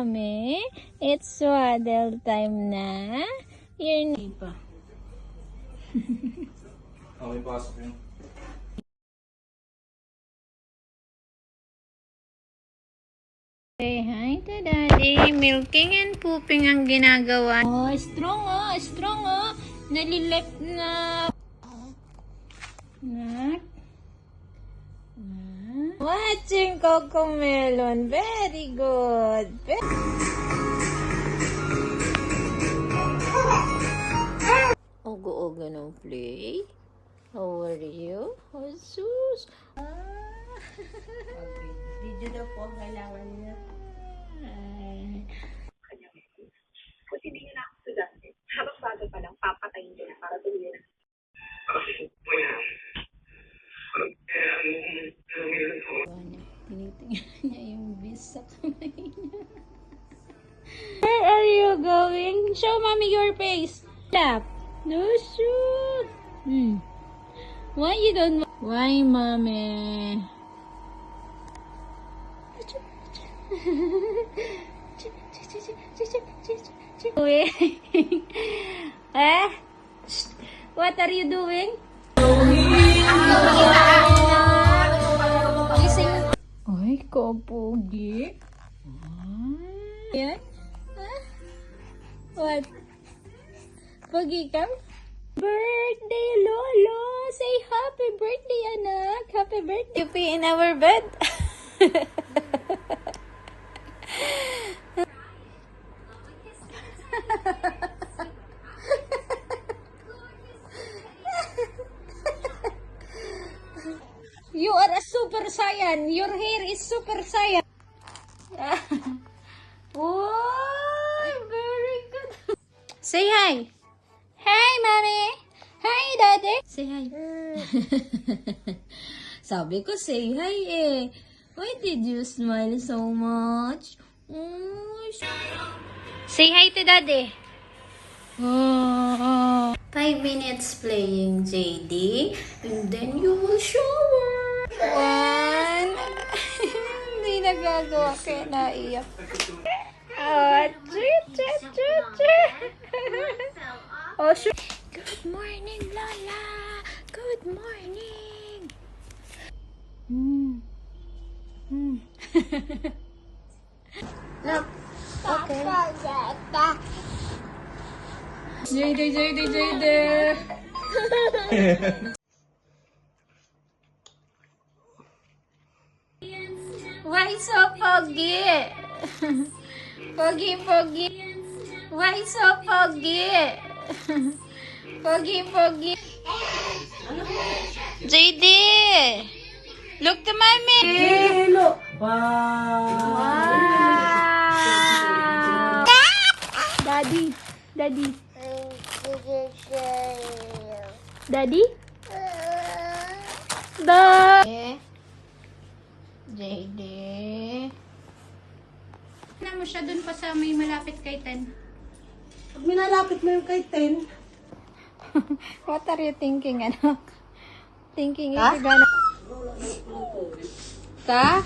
mommy. It's swaddle time na. You're pa. Okay, pasok yun. Say hi to daddy. Milking and pooping ang ginagawa. Oh, strong oh, strong oh. Nalilip na. Nak. Watching Cocomelon. Very good. Ogo-ogo no play. How are you? Oh, sus. Video daw po ang kailangan niya. Kung hindi niya nakasugasin, habang bago pa lang, papatayin niya para tuloy na. Tinitingnan niya yung bis sa kamay niya. Where are you going? Show mommy your face. Stop. No shoot. Why you don't? Why mommy? Eh? What are you doing? Ay, kapogi. Yan? What? Pogi ka? Birthday, Lolo! Say happy birthday, anak! Happy birthday! You pee in our bed? You are a super saiyan. Your hair is super saiyan. Oh, very good. Say hi. Hi, mommy. Hi, daddy. Say hi. Sabi ko say hi eh. Why did you smile so much? Say hi to daddy. 5 minutes playing JD, and then you will shower. 1. Hindi nagagawa kaya naiyak. Oh, oh, shoot. Good morning, Lola. Good morning. Look. Okay. JD. Why so foggy? Foggy. Why so foggy? Foggy. JD! Look to mommy! Hello! Wow! Daddy? Daddy? JD? Na mo siya dun pa sa may malapit kay Ten. Pag minalapit mo yung kay Ten. What are you thinking, anak? Thinking if you're gonna... Ka?